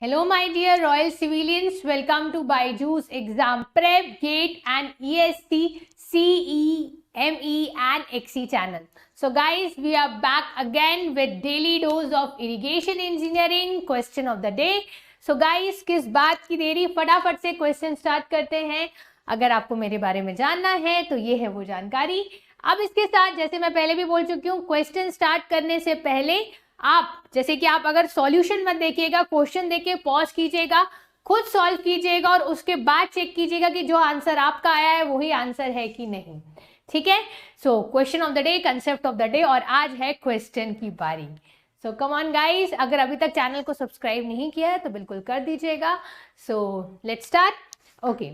Hello, my dear Royal Civilians. Welcome to Byju's Exam Prep, GATE and EST, CE, ME and XE channel. So guys, we are back again with daily dose of irrigation engineering question of the day. So guys, किस बात की देरी, फटाफट से question start करते हैं. अगर आपको मेरे बारे में जानना है तो ये है वो जानकारी. अब इसके साथ, जैसे मैं पहले भी बोल चुकी हूँ, क्वेश्चन स्टार्ट करने से पहले आप, जैसे कि आप अगर सॉल्यूशन मत देखिएगा, क्वेश्चन देखिए, पॉज कीजिएगा, खुद सॉल्व कीजिएगा और उसके बाद चेक कीजिएगा कि जो आंसर आपका आया है वही आंसर है कि नहीं. ठीक है. So question of the day, concept of the day, और आज है क्वेश्चन की बारी. सो कम ऑन गाइस, अगर अभी तक चैनल को सब्सक्राइब नहीं किया है तो बिल्कुल कर दीजिएगा. So let's start. ओके,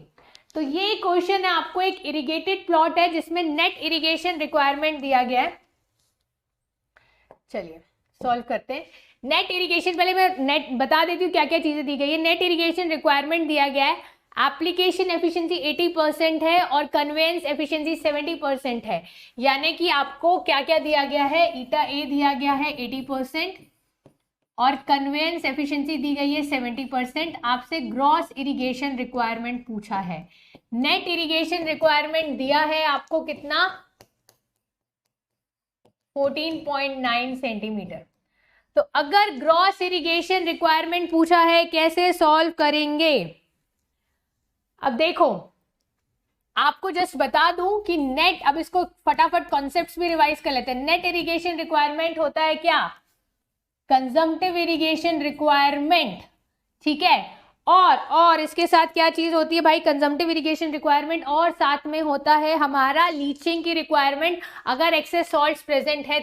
तो ये क्वेश्चन है, आपको एक इरिगेटेड प्लॉट है जिसमें नेट इरिगेशन रिक्वायरमेंट दिया गया है. चलिए सॉल्व करते हैं. नेट इरिगेशन, पहले मैं नेट बता देती हूँ क्या क्या चीजें दी गई है. नेट इरिगेशन रिक्वायरमेंट दिया गया है, एप्लीकेशन एफिशिएंसी 80% है और कन्वेंस एफिशिएंसी 70% है. यानी कि आपको क्या क्या दिया गया है, ईटा ए दिया गया है 80% और कन्वेंस एफिशिएंसी दी गई है 70%. आपसे ग्रॉस इरिगेशन रिक्वायरमेंट पूछा है. नेट इरिगेशन रिक्वायरमेंट दिया है आपको कितना, 14.9 सेंटीमीटर. तो अगर ग्रॉस इरिगेशन रिक्वायरमेंट पूछा है, कैसे सॉल्व करेंगे. अब देखो, आपको जस्ट बता दूं कि नेट, अब इसको फटाफट कॉन्सेप्ट्स भी रिवाइज कर लेते हैं. नेट इरिगेशन रिक्वायरमेंट होता है क्या, कंजम्पटिव इरिगेशन रिक्वायरमेंट. ठीक है. और इसके साथ क्या चीज होती है भाई, कंजम्पटिव इरिगेशन रिक्वायरमेंट, और साथ में होता है हमारा लीचिंग की रिक्वायरमेंट अगर एक्सेस सॉल्ट्स प्रेजेंट है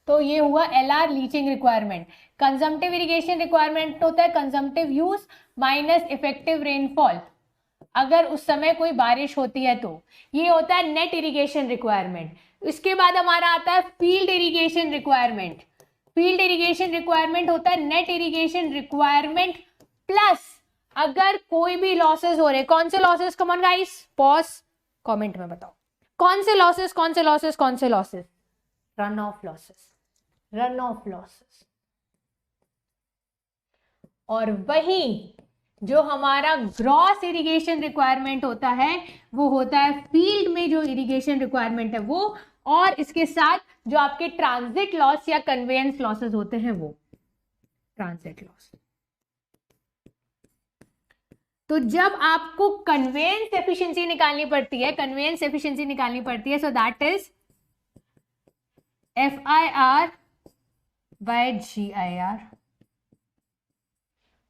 तो ये हुआ LR, leaching requirement. Consumptive irrigation requirement होता है consumptive use minus effective rainfall, अगर उस समय कोई बारिश होती है तो. ये होता है नेट इरिगेशन रिक्वायरमेंट. इसके बाद हमारा आता है field irrigation requirement. Field irrigation requirement होता है नेट इरिगेशन रिक्वायरमेंट प्लस अगर कोई भी लॉसेस हो रहे. कौन से losses, come on guys, pause, comment में बताओ कौन से लॉसेस, कौन से लॉसेस, कौन से losses. Run of losses, run of losses. और वही जो हमारा ग्रॉस इरिगेशन रिक्वायरमेंट होता है वो होता है फील्ड में जो इरिगेशन रिक्वायरमेंट है वो, और इसके साथ जो आपके ट्रांजिट लॉस या कन्वेयंस लॉसेस होते हैं वो. ट्रांजिट लॉस, तो जब आपको कन्वेयंस एफिशिएंसी निकालनी पड़ती है, कन्वेयंस एफिशिएंसी निकालनी पड़ती है, so that is FIR by GIR,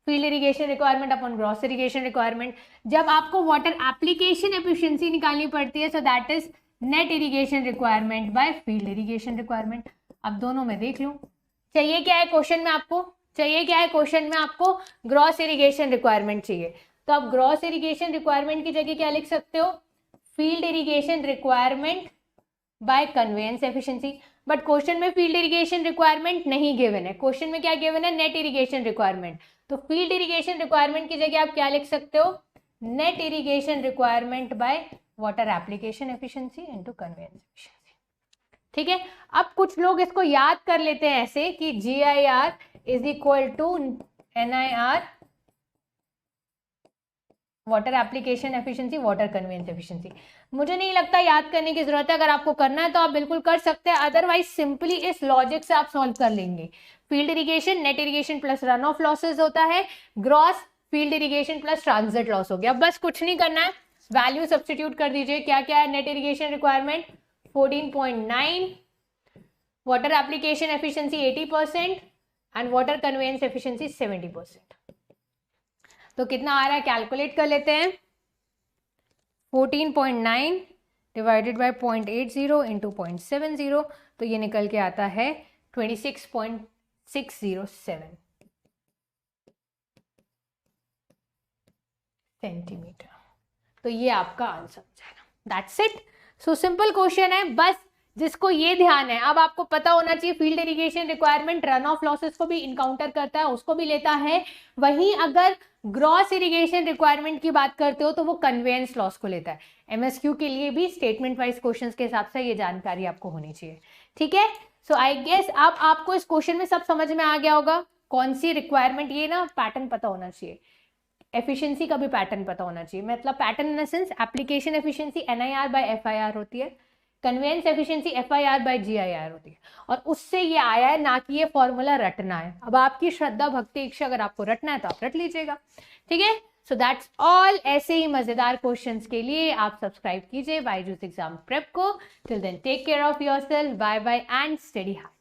field irrigation requirement upon gross irrigation requirement. जब आपको वाटर एप्लीकेशन एफिशिएंसी निकालनी पड़ती है, so that is net irrigation requirement by field irrigation requirement. अब दोनों में देख लूं, चाहिए क्या है क्वेश्चन में, आपको चाहिए क्या है क्वेश्चन में, आपको ग्रॉस इरिगेशन रिक्वायरमेंट चाहिए. तो आप ग्रॉस इरिगेशन रिक्वायरमेंट की जगह क्या लिख सकते हो, field irrigation requirement by conveyance efficiency. But question में फील्ड इरिगेशन रिक्वायरमेंट नहीं गिवन है, क्वेश्चन में क्या गिवन है, नेट इरिगेशन रिक्वायरमेंट. तो फील्ड इरिगेशन रिक्वायरमेंट की जगह आप क्या लिख सकते हो, net irrigation requirement by water application efficiency into conveyance efficiency. ठीक है. अब कुछ लोग इसको याद कर लेते हैं ऐसे कि GIR is equal to NIR, water application efficiency, water conveyance efficiency. मुझे नहीं लगता याद करने की जरूरत है. अगर आपको करना है तो आप बिल्कुल कर सकते हैं, अदरवाइज सिंपली इस लॉजिक से आप सॉल्व कर लेंगे. Field irrigation, net irrigation plus run of losses होता है, gross field irrigation plus transit loss हो गया. बस कुछ नहीं करना है, वैल्यू सब्स्टिट्यूट कर दीजिए. क्या क्या है, net irrigation requirement 14.9, water application efficiency 80% and water conveyance efficiency 70%. तो कितना आ रहा है, कैलकुलेट कर लेते हैं. 14.9 डिवाइडेड बाय 0.80 इंटू 0.70, तो ये निकल के आता है 26.607 सेंटीमीटर. तो ये आपका आंसर हो जाएगा. That's it. So simple question है, बस जिसको ये ध्यान है, अब आपको पता होना चाहिए field irrigation requirement run of losses को भी इनकाउंटर करता है, उसको भी लेता है. वहीं अगर ग्रॉस इरिगेशन रिक्वायरमेंट की बात करते हो तो वो कन्वेयंस लॉस को लेता है. MSQ के लिए भी स्टेटमेंट वाइज क्वेश्चंस के हिसाब से ये जानकारी आपको होनी चाहिए. ठीक है. सो आई गेस अब आपको इस क्वेश्चन में सब समझ में आ गया होगा. कौन सी रिक्वायरमेंट, ये ना पैटर्न पता होना चाहिए, एफिशिएंसी का भी पैटर्न पता होना चाहिए, मतलब pattern in the sense application efficiency NIR by FIR होती है, conveyance efficiency FIR by GIR होती है, और उससे ये आया है, ना कि ये फॉर्मूला रटना है। अब आपकी श्रद्धा भक्ति इच्छा, अगर आपको रटना है तो आप रट लीजिएगा, ठीक है। So that's all. ऐसे ही मजेदार क्वेश्चंस के लिए आप सब्सक्राइब कीजिए बायजूस एग्जाम प्रेप को। Till then take care of yourself, bye bye and study hard.